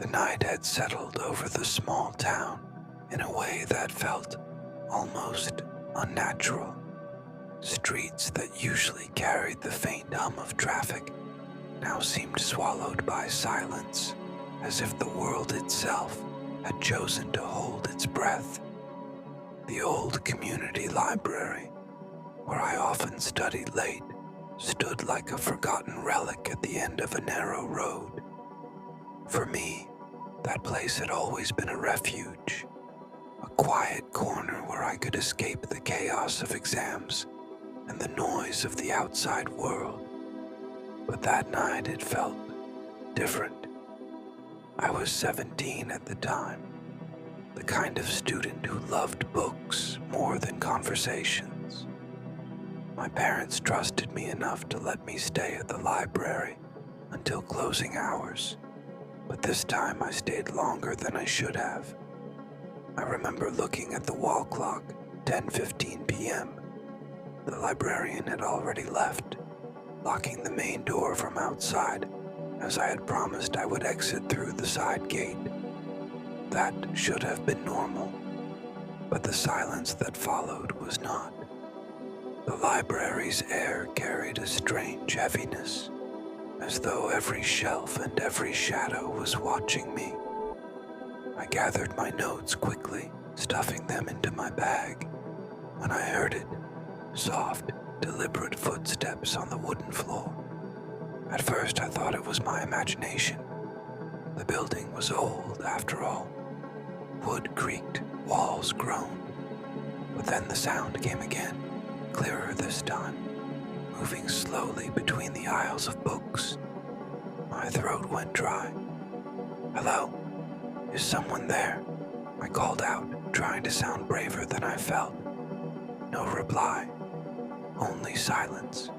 The night had settled over the small town in a way that felt almost unnatural. Streets that usually carried the faint hum of traffic now seemed swallowed by silence, as if the world itself had chosen to hold its breath. The old community library, where I often studied late, stood like a forgotten relic at the end of a narrow road. For me, that place had always been a refuge, a quiet corner where I could escape the chaos of exams and the noise of the outside world. But that night it felt different. I was 17 at the time, the kind of student who loved books more than conversations. My parents trusted me enough to let me stay at the library until closing hours, but this time I stayed longer than I should have. I remember looking at the wall clock, 10:15 p.m. The librarian had already left, locking the main door from outside, as I had promised I would exit through the side gate. That should have been normal, but the silence that followed was not. The library's air carried a strange heaviness, as though every shelf and every shadow was watching me. I gathered my notes quickly, stuffing them into my bag, when I heard it. Soft, deliberate footsteps on the wooden floor. At first I thought it was my imagination. The building was old, after all. Wood creaked, walls groaned. But then the sound came again, clearer this time, moving slowly between the aisles of books. My throat went dry. "Hello? Is someone there?" I called out, trying to sound braver than I felt. No reply. Only silence.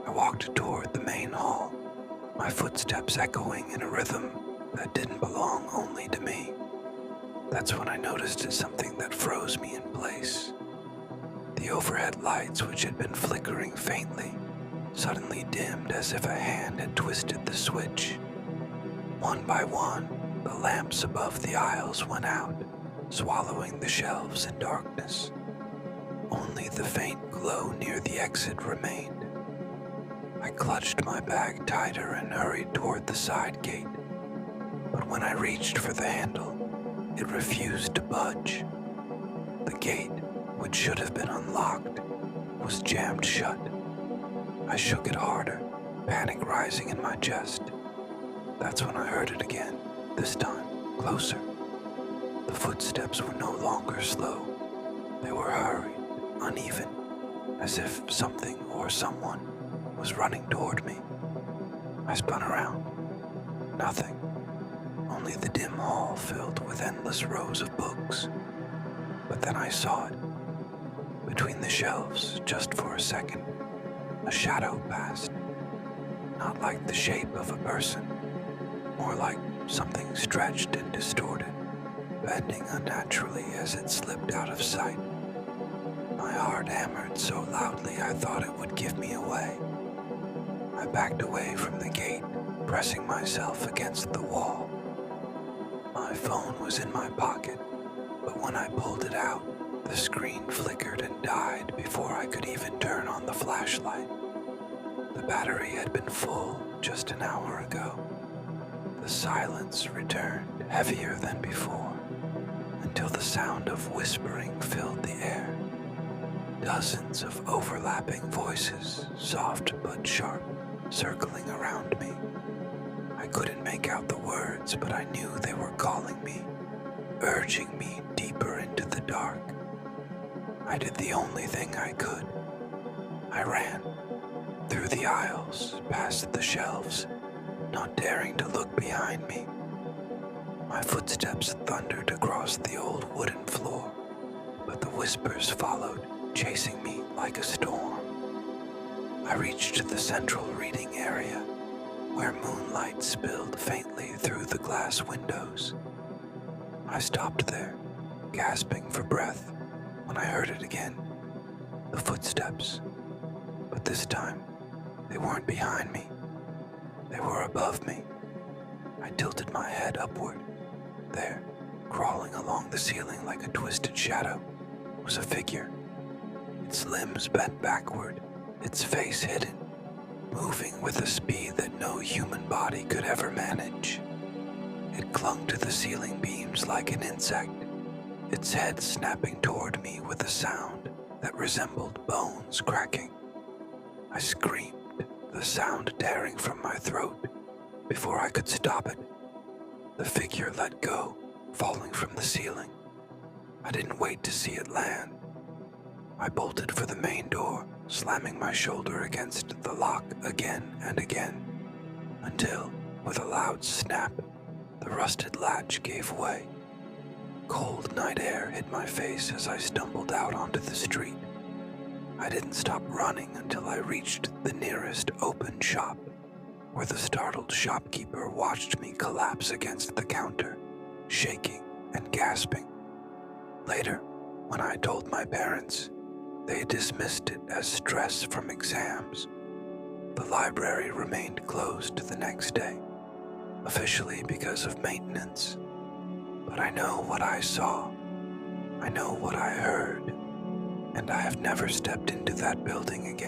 I walked toward the main hall, my footsteps echoing in a rhythm that didn't belong only to me. That's when I noticed something that froze me in place. The overhead lights, which had been flickering faintly, suddenly dimmed as if a hand had twisted the switch. One by one, the lamps above the aisles went out, swallowing the shelves in darkness. Only the faint glow near the exit remained. I clutched my bag tighter and hurried toward the side gate. But when I reached for the handle, it refused to budge. The gate, which should have been unlocked, was jammed shut. I shook it harder, panic rising in my chest. That's when I heard it again, this time closer. The footsteps were no longer slow. They were hurried, uneven, as if something or someone was running toward me. I spun around. Nothing. Only the dim hall filled with endless rows of books. But then I saw it. Between the shelves, just for a second, a shadow passed. Not like the shape of a person, more like something stretched and distorted, bending unnaturally as it slipped out of sight. My heart hammered so loudly I thought it would give me away. I backed away from the gate, pressing myself against the wall. My phone was in my pocket, but when I pulled it out, the screen flickered and died before I could even turn on the flashlight. The battery had been full just an hour ago. The silence returned, heavier than before, until the sound of whispering filled the air. Dozens of overlapping voices, soft but sharp, circling around me. I couldn't make out the words, but I knew they were calling me, urging me deeper into the dark. I did the only thing I could. I ran, through the aisles, past the shelves, not daring to look behind me. My footsteps thundered across the old wooden floor, but the whispers followed, chasing me like a storm. I reached the central reading area, where moonlight spilled faintly through the glass windows. I stopped there, gasping for breath, when I heard it again. The footsteps. But this time, they weren't behind me. They were above me. I tilted my head upward. There, crawling along the ceiling like a twisted shadow, was a figure. Its limbs bent backward, its face hidden, moving with a speed that no human body could ever manage. It clung to the ceiling beams like an insect, its head snapping toward me with a sound that resembled bones cracking. I screamed, the sound tearing from my throat. Before I could stop it, the figure let go, falling from the ceiling. I didn't wait to see it land. I bolted for the main door, slamming my shoulder against the lock again and again, until, with a loud snap, the rusted latch gave way. Cold night air hit my face as I stumbled out onto the street. I didn't stop running until I reached the nearest open shop, where the startled shopkeeper watched me collapse against the counter, shaking and gasping. Later, when I told my parents, they dismissed it as stress from exams. The library remained closed the next day, officially because of maintenance. But I know what I saw, I know what I heard, and I have never stepped into that building again.